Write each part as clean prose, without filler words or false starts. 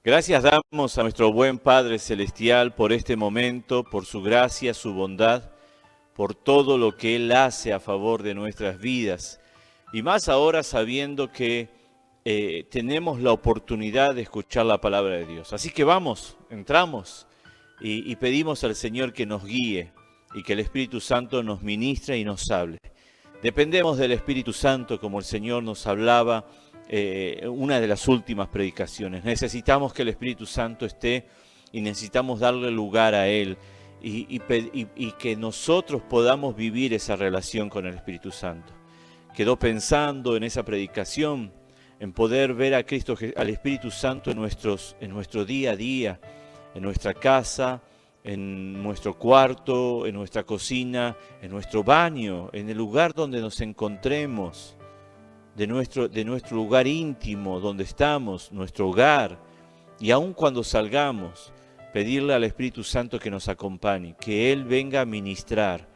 Gracias damos a nuestro buen Padre Celestial por este momento, por su gracia, su bondad, por todo lo que Él hace a favor de nuestras vidas. Y más ahora sabiendo que tenemos la oportunidad de escuchar la palabra de Dios. Así que vamos, entramos y pedimos al Señor que nos guíe y que el Espíritu Santo nos ministre y nos hable. Dependemos del Espíritu Santo como el Señor nos hablaba una de las últimas predicaciones. Necesitamos que el Espíritu Santo esté y necesitamos darle lugar a Él y que nosotros podamos vivir esa relación con el Espíritu Santo. Quedó pensando en esa predicación, en poder ver a Cristo, al Espíritu Santo en nuestro día a día, en nuestra casa, en nuestro cuarto, en nuestra cocina, en nuestro baño, en el lugar donde nos encontremos, de nuestro lugar íntimo, donde estamos, nuestro hogar, y aun cuando salgamos, pedirle al Espíritu Santo que nos acompañe, que Él venga a ministrar,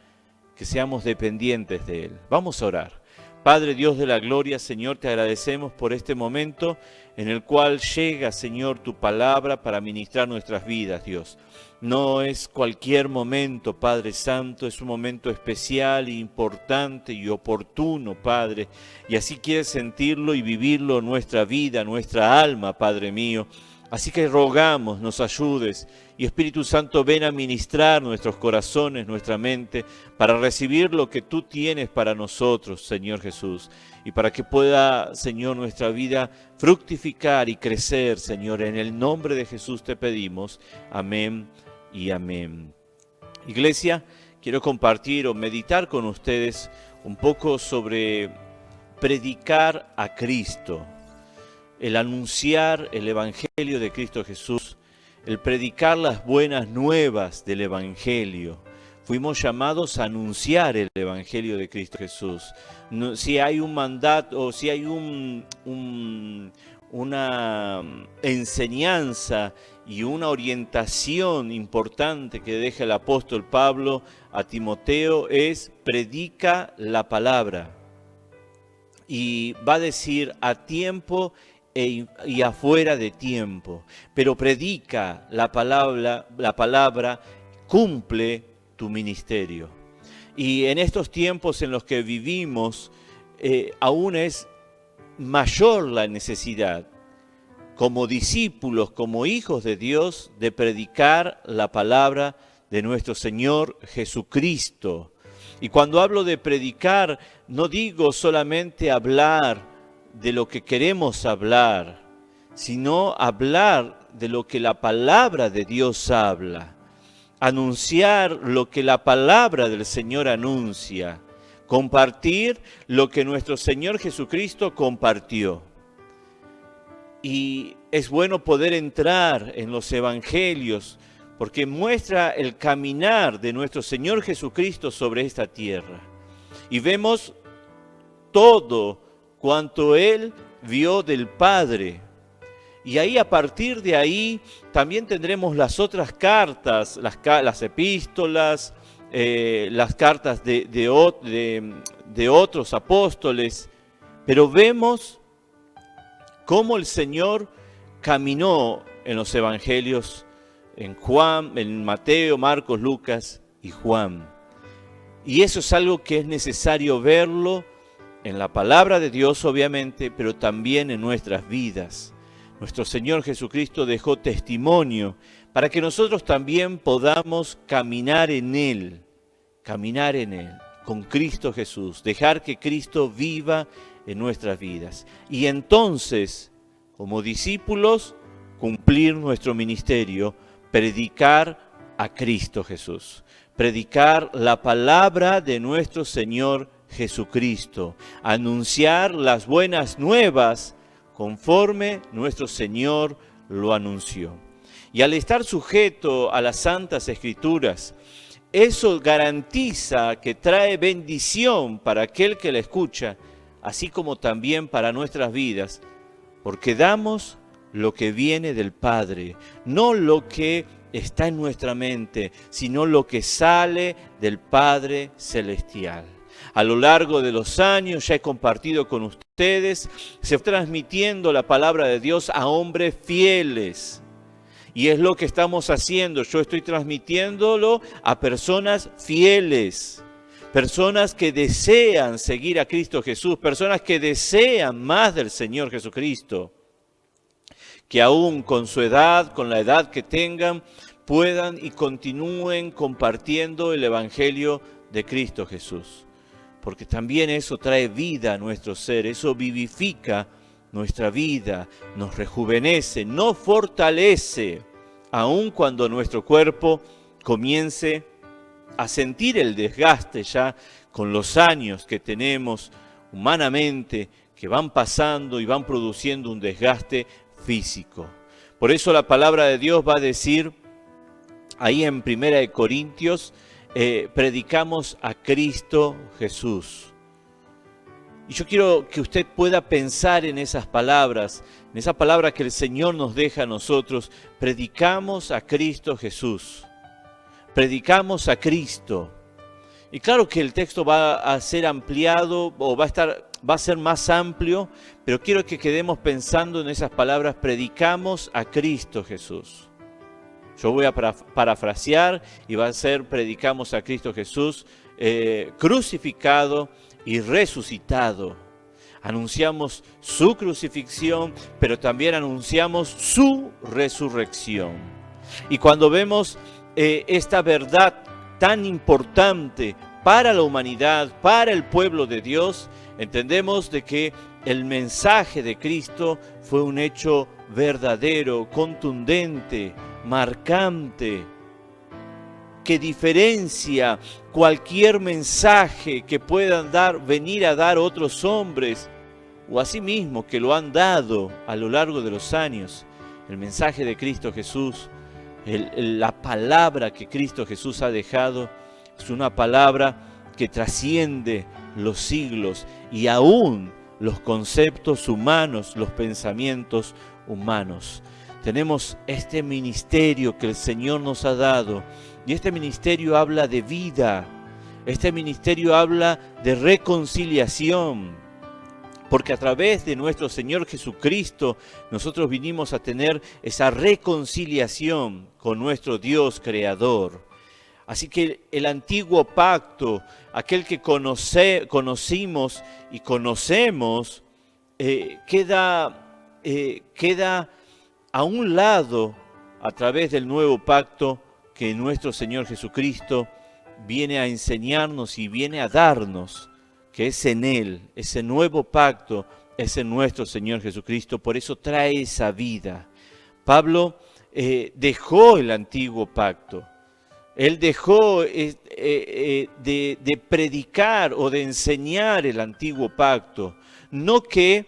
que seamos dependientes de Él. Vamos a orar. Padre Dios de la gloria, Señor, te agradecemos por este momento en el cual llega, Señor, tu palabra para ministrar nuestras vidas, Dios. No es cualquier momento, Padre Santo, es un momento especial, importante y oportuno, Padre. Y así quieres sentirlo y vivirlo en nuestra vida, nuestra alma, Padre mío. Así que rogamos, nos ayudes y Espíritu Santo ven a ministrar nuestros corazones, nuestra mente, para recibir lo que tú tienes para nosotros, Señor Jesús, y para que pueda, Señor, nuestra vida fructificar y crecer, Señor. En el nombre de Jesús te pedimos. Amén y amén. Iglesia, quiero compartir o meditar con ustedes un poco sobre predicar a Cristo. El anunciar el Evangelio de Cristo Jesús, el predicar las buenas nuevas del Evangelio. Fuimos llamados a anunciar el Evangelio de Cristo Jesús. No, si hay un mandato o si hay una enseñanza y una orientación importante que deja el apóstol Pablo a Timoteo es predica la palabra. Y va a decir a tiempo y afuera de tiempo, pero predica la palabra, cumple tu ministerio. Y en estos tiempos en los que vivimos, aún es mayor la necesidad, como discípulos, como hijos de Dios, de predicar la palabra de nuestro Señor Jesucristo. Y cuando hablo de predicar, no digo solamente hablar de lo que queremos hablar, sino hablar de lo que la palabra de Dios habla, anunciar lo que la palabra del Señor anuncia, compartir lo que nuestro Señor Jesucristo compartió. Y es bueno poder entrar en los evangelios porque muestra el caminar de nuestro Señor Jesucristo sobre esta tierra. Y vemos todo cuanto Él vio del Padre. Y ahí, a partir de ahí, también tendremos las otras cartas, las epístolas, las cartas de otros apóstoles. Pero vemos cómo el Señor caminó en los evangelios, en Mateo, Marcos, Lucas y Juan. Y eso es algo que es necesario verlo en la palabra de Dios, obviamente, pero también en nuestras vidas. Nuestro Señor Jesucristo dejó testimonio para que nosotros también podamos caminar en Él, con Cristo Jesús, dejar que Cristo viva en nuestras vidas. Y entonces, como discípulos, cumplir nuestro ministerio, predicar a Cristo Jesús, predicar la palabra de nuestro Señor Jesucristo, anunciar las buenas nuevas conforme nuestro Señor lo anunció. Y al estar sujeto a las Santas Escrituras, eso garantiza que trae bendición para aquel que la escucha, así como también para nuestras vidas, porque damos lo que viene del Padre, no lo que está en nuestra mente, sino lo que sale del Padre Celestial. A lo largo de los años ya he compartido con ustedes ustedes se está transmitiendo la palabra de Dios a hombres fieles. Y es lo que estamos haciendo. Yo estoy transmitiéndolo a personas fieles. Personas que desean seguir a Cristo Jesús. Personas que desean más del Señor Jesucristo. Que aún con su edad, con la edad que tengan, puedan y continúen compartiendo el Evangelio de Cristo Jesús. Porque también eso trae vida a nuestro ser, eso vivifica nuestra vida, nos rejuvenece, nos fortalece, aun cuando nuestro cuerpo comience a sentir el desgaste ya con los años que tenemos humanamente, que van pasando y van produciendo un desgaste físico. Por eso la palabra de Dios va a decir, ahí en 1 Corintios, predicamos a Cristo Jesús. Y yo quiero que usted pueda pensar en esas palabras, en esa palabra que el Señor nos deja a nosotros. Predicamos a Cristo Jesús. Predicamos a Cristo. Y claro que el texto va a ser ampliado o va a ser más amplio, pero quiero que quedemos pensando en esas palabras, predicamos a Cristo Jesús. Yo voy a parafrasear y va a ser predicamos a Cristo Jesús crucificado y resucitado. Anunciamos su crucifixión, pero también anunciamos su resurrección. Y cuando vemos esta verdad tan importante para la humanidad, para el pueblo de Dios, entendemos de que el mensaje de Cristo fue un hecho verdadero, contundente, marcante, que diferencia cualquier mensaje que puedan venir a dar otros hombres, o asimismo que lo han dado a lo largo de los años. El mensaje de Cristo Jesús, la palabra que Cristo Jesús ha dejado, es una palabra que trasciende los siglos y aún los conceptos humanos, los pensamientos humanos. Tenemos este ministerio que el Señor nos ha dado y este ministerio habla de vida, este ministerio habla de reconciliación, porque a través de nuestro Señor Jesucristo nosotros vinimos a tener esa reconciliación con nuestro Dios Creador. Así que el antiguo pacto, aquel que conocimos y conocemos, queda a un lado a través del nuevo pacto que nuestro Señor Jesucristo viene a enseñarnos y viene a darnos, que es en Él, ese nuevo pacto es en nuestro Señor Jesucristo, por eso trae esa vida. Pablo dejó el antiguo pacto, él dejó de predicar o de enseñar el antiguo pacto, no que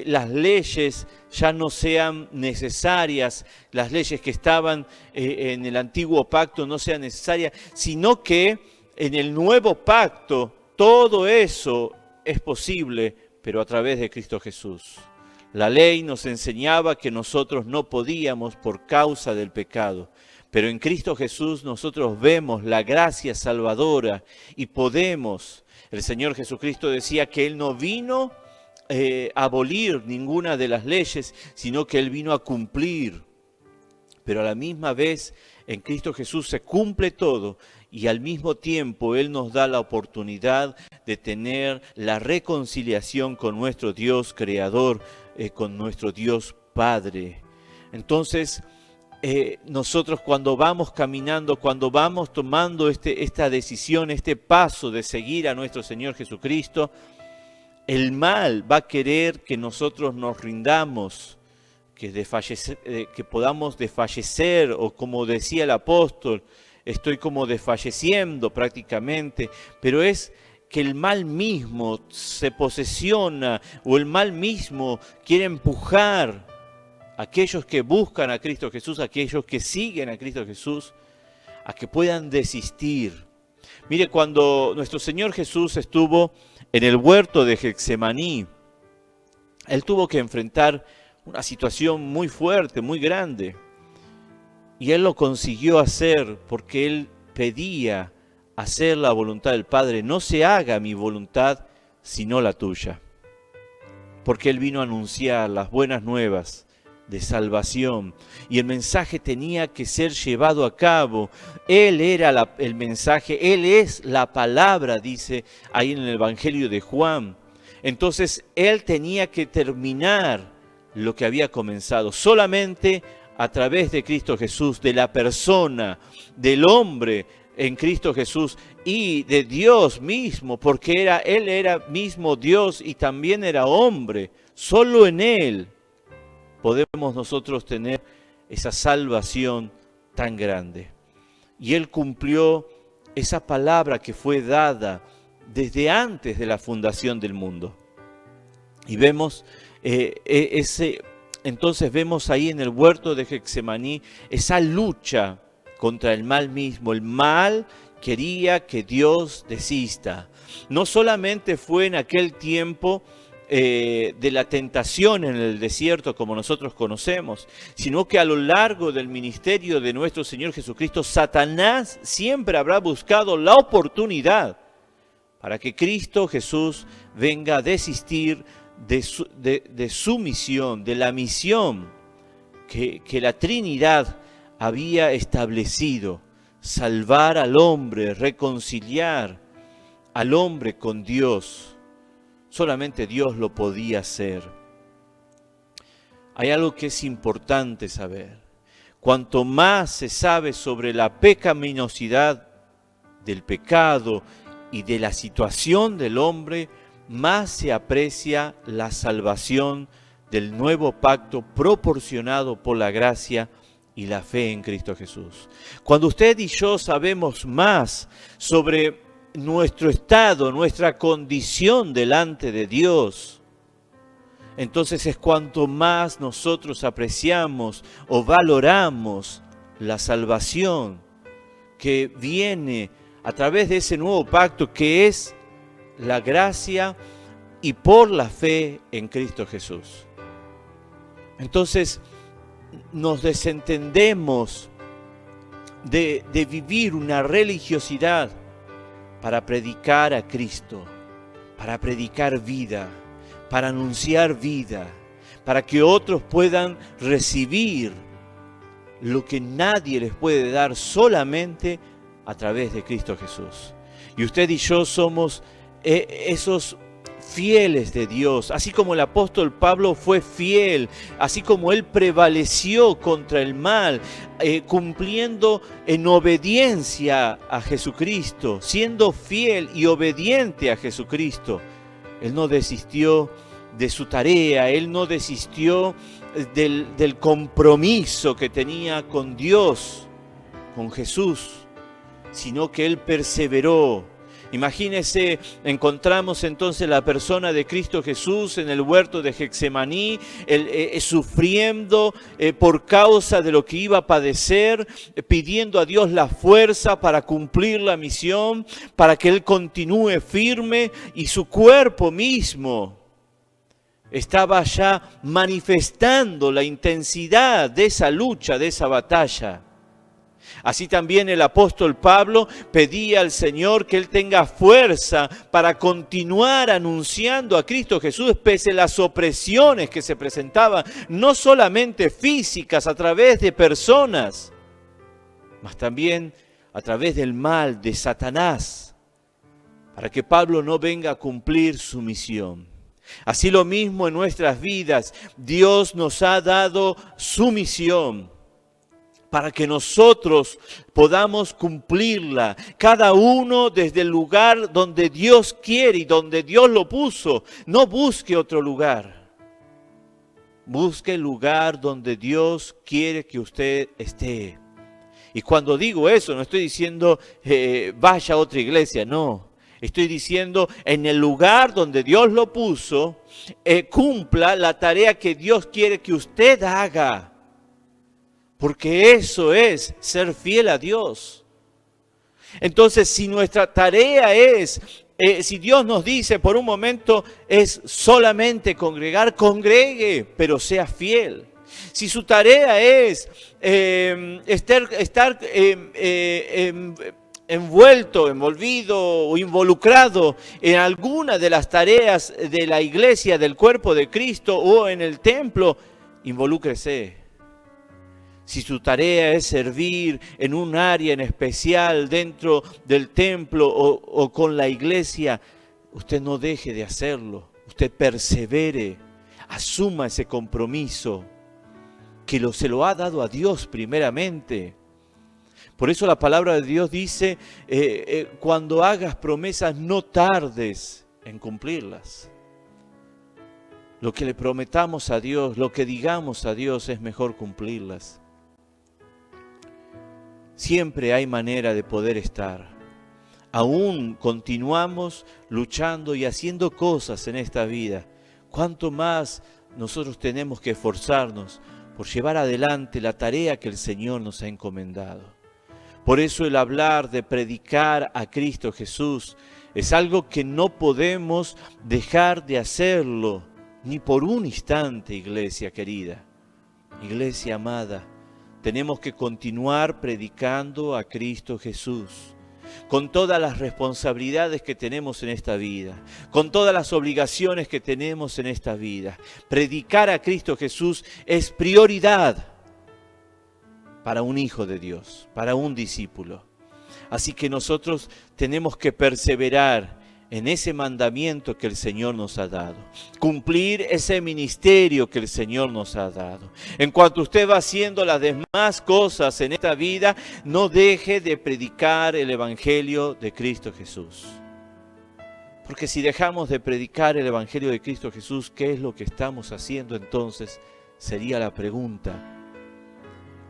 las leyes ya no sean necesarias, las leyes que estaban en el antiguo pacto no sean necesarias, sino que en el nuevo pacto todo eso es posible, pero a través de Cristo Jesús. La ley nos enseñaba que nosotros no podíamos por causa del pecado, pero en Cristo Jesús nosotros vemos la gracia salvadora y podemos. El Señor Jesucristo decía que Él no vino a abolir ninguna de las leyes, sino que Él vino a cumplir. Pero a la misma vez en Cristo Jesús se cumple todo y al mismo tiempo Él nos da la oportunidad de tener la reconciliación con nuestro Dios Creador, con nuestro Dios Padre. Entonces, nosotros cuando vamos caminando, cuando vamos tomando esta decisión, este paso de seguir a nuestro Señor Jesucristo, el mal va a querer que nosotros nos rindamos, que podamos desfallecer, o como decía el apóstol, estoy como desfalleciendo prácticamente, pero es que el mal mismo se posesiona, o el mal mismo quiere empujar a aquellos que buscan a Cristo Jesús, a aquellos que siguen a Cristo Jesús, a que puedan desistir. Mire, cuando nuestro Señor Jesús estuvo en el huerto de Getsemaní, Él tuvo que enfrentar una situación muy fuerte, muy grande. Y Él lo consiguió hacer porque Él pedía hacer la voluntad del Padre. No se haga mi voluntad, sino la tuya. porque Él vino a anunciar las buenas nuevas de salvación, y el mensaje tenía que ser llevado a cabo. Él era el mensaje, Él es la palabra, dice ahí en el Evangelio de Juan. Entonces Él tenía que terminar lo que había comenzado. Solamente a través de Cristo Jesús, de la persona, del hombre en Cristo Jesús y de Dios mismo, porque Él era mismo Dios y también era hombre. Solo en Él podemos nosotros tener esa salvación tan grande. Y Él cumplió esa palabra que fue dada desde antes de la fundación del mundo. Y vemos entonces vemos ahí en el huerto de Getsemaní esa lucha contra el mal mismo. El mal quería que Dios desista. No solamente fue en aquel tiempo de la tentación en el desierto como nosotros conocemos, sino que a lo largo del ministerio de nuestro Señor Jesucristo, Satanás siempre habrá buscado la oportunidad para que Cristo Jesús venga a desistir de su misión, de la misión que la Trinidad había establecido: salvar al hombre, reconciliar al hombre con Dios. Solamente Dios lo podía hacer. Hay algo que es importante saber. Cuanto más se sabe sobre la pecaminosidad del pecado y de la situación del hombre, más se aprecia la salvación del nuevo pacto proporcionado por la gracia y la fe en Cristo Jesús. Cuando usted y yo sabemos más sobre nuestro estado, nuestra condición delante de Dios, entonces es cuanto más nosotros apreciamos o valoramos la salvación que viene a través de ese nuevo pacto, que es la gracia y por la fe en Cristo Jesús. Entonces nos desentendemos de vivir una religiosidad para predicar a Cristo, para predicar vida, para anunciar vida, para que otros puedan recibir lo que nadie les puede dar solamente a través de Cristo Jesús. Y usted y yo somos esos fieles de Dios, así como el apóstol Pablo fue fiel, así como él prevaleció contra el mal, cumpliendo en obediencia a Jesucristo, siendo fiel y obediente a Jesucristo. Él no desistió de su tarea, él no desistió del compromiso que tenía con Dios, con Jesús, sino que él perseveró. Imagínese, encontramos entonces la persona de Cristo Jesús en el huerto de Getsemaní, sufriendo por causa de lo que iba a padecer, pidiendo a Dios la fuerza para cumplir la misión, para que Él continúe firme, y su cuerpo mismo estaba ya manifestando la intensidad de esa lucha, de esa batalla. Así también el apóstol Pablo pedía al Señor que Él tenga fuerza para continuar anunciando a Cristo Jesús pese a las opresiones que se presentaban, no solamente físicas a través de personas, mas también a través del mal de Satanás, para que Pablo no venga a cumplir su misión. Así lo mismo en nuestras vidas, Dios nos ha dado su misión, para que nosotros podamos cumplirla, cada uno desde el lugar donde Dios quiere y donde Dios lo puso. No busque otro lugar, busque el lugar donde Dios quiere que usted esté. Y cuando digo eso, no estoy diciendo vaya a otra iglesia, no. Estoy diciendo en el lugar donde Dios lo puso, cumpla la tarea que Dios quiere que usted haga. Porque eso es ser fiel a Dios. Entonces, si nuestra tarea es, si Dios nos dice por un momento es solamente congregar, congregue, pero sea fiel. Si su tarea es envolvido o involucrado en alguna de las tareas de la iglesia, del cuerpo de Cristo o en el templo, involúcrese. Si su tarea es servir en un área en especial dentro del templo o con la iglesia, usted no deje de hacerlo. Usted persevere, asuma ese compromiso que se lo ha dado a Dios primeramente. Por eso la palabra de Dios dice, cuando hagas promesas no tardes en cumplirlas. Lo que le prometamos a Dios, lo que digamos a Dios es mejor cumplirlas. Siempre hay manera de poder estar. Aún continuamos luchando y haciendo cosas en esta vida. ¿Cuánto más nosotros tenemos que esforzarnos por llevar adelante la tarea que el Señor nos ha encomendado? Por eso el hablar de predicar a Cristo Jesús es algo que no podemos dejar de hacerlo, ni por un instante, iglesia querida, iglesia amada. Tenemos que continuar predicando a Cristo Jesús, con todas las responsabilidades que tenemos en esta vida, con todas las obligaciones que tenemos en esta vida. Predicar a Cristo Jesús es prioridad para un hijo de Dios, para un discípulo. Así que nosotros tenemos que perseverar en ese mandamiento que el Señor nos ha dado. Cumplir ese ministerio que el Señor nos ha dado. En cuanto usted va haciendo las demás cosas en esta vida, no deje de predicar el Evangelio de Cristo Jesús. Porque si dejamos de predicar el Evangelio de Cristo Jesús, ¿qué es lo que estamos haciendo entonces? Sería la pregunta.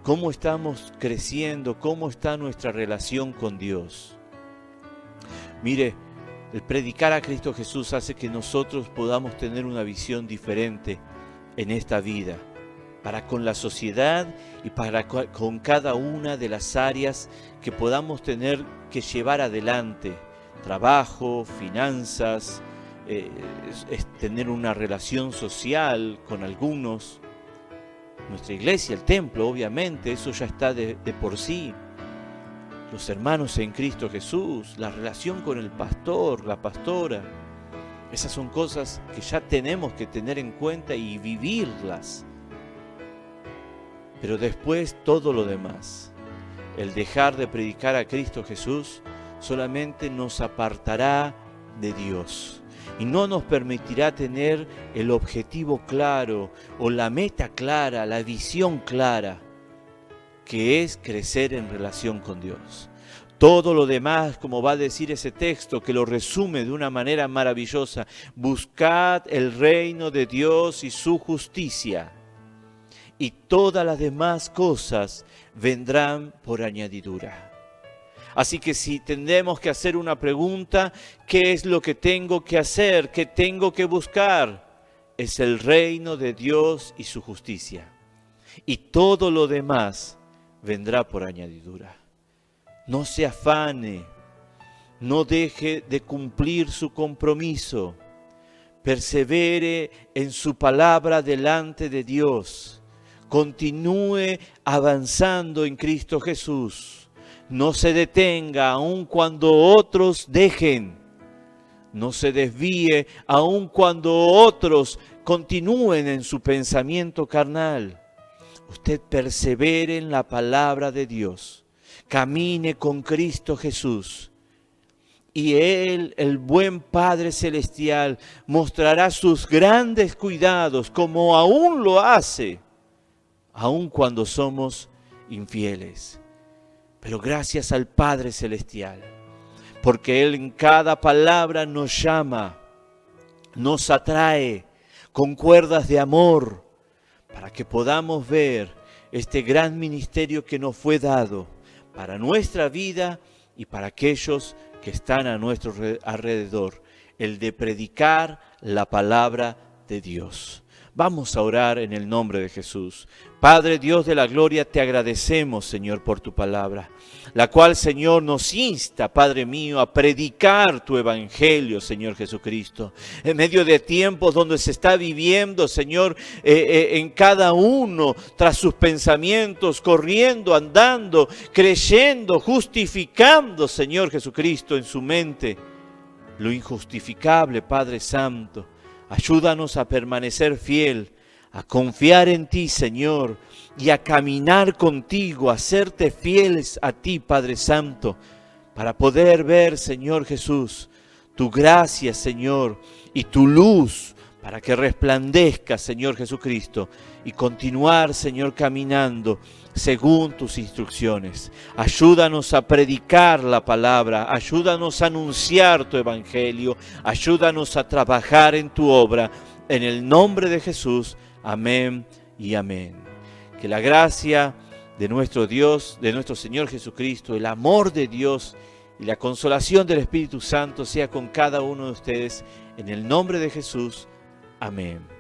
¿Cómo estamos creciendo? ¿Cómo está nuestra relación con Dios? Mire, el predicar a Cristo Jesús hace que nosotros podamos tener una visión diferente en esta vida, para con la sociedad y para con cada una de las áreas que podamos tener que llevar adelante. Trabajo, finanzas, tener una relación social con algunos. Nuestra iglesia, el templo, obviamente, eso ya está de por sí. Los hermanos en Cristo Jesús, la relación con el pastor, la pastora. Esas son cosas que ya tenemos que tener en cuenta y vivirlas. Pero después todo lo demás. El dejar de predicar a Cristo Jesús solamente nos apartará de Dios. Y no nos permitirá tener el objetivo claro o la meta clara, la visión clara, que es crecer en relación con Dios. Todo lo demás, como va a decir ese texto, que lo resume de una manera maravillosa, buscad el reino de Dios y su justicia, y todas las demás cosas vendrán por añadidura. Así que si tenemos que hacer una pregunta, ¿qué es lo que tengo que hacer? ¿Qué tengo que buscar? Es el reino de Dios y su justicia. Y todo lo demás vendrá por añadidura. No se afane, no deje de cumplir su compromiso. Persevere en su palabra delante de Dios. Continúe avanzando en Cristo Jesús. No se detenga aun cuando otros dejen. No se desvíe aun cuando otros continúen en su pensamiento carnal. Usted persevere en la palabra de Dios. Camine con Cristo Jesús. Y Él, el buen Padre Celestial, mostrará sus grandes cuidados como aún lo hace, aun cuando somos infieles. Pero gracias al Padre Celestial, porque Él en cada palabra nos llama, nos atrae con cuerdas de amor, para que podamos ver este gran ministerio que nos fue dado para nuestra vida y para aquellos que están a nuestro alrededor, el de predicar la palabra de Dios. Vamos a orar en el nombre de Jesús. Padre Dios de la gloria, te agradecemos, Señor, por tu palabra, la cual, Señor, nos insta, Padre mío, a predicar tu evangelio, Señor Jesucristo, en medio de tiempos donde se está viviendo, Señor, en cada uno, tras sus pensamientos, corriendo, andando, creyendo, justificando, Señor Jesucristo, en su mente, lo injustificable, Padre Santo. Ayúdanos a permanecer fiel, a confiar en ti, Señor, y a caminar contigo, a serte fieles a ti, Padre Santo, para poder ver, Señor Jesús, tu gracia, Señor, y tu luz, para que resplandezca, Señor Jesucristo, y continuar, Señor, caminando según tus instrucciones. Ayúdanos a predicar la palabra, ayúdanos a anunciar tu evangelio, ayúdanos a trabajar en tu obra, en el nombre de Jesús. Amén y amén. Que la gracia de nuestro Dios, de nuestro Señor Jesucristo, el amor de Dios y la consolación del Espíritu Santo sea con cada uno de ustedes, en el nombre de Jesús. Amén.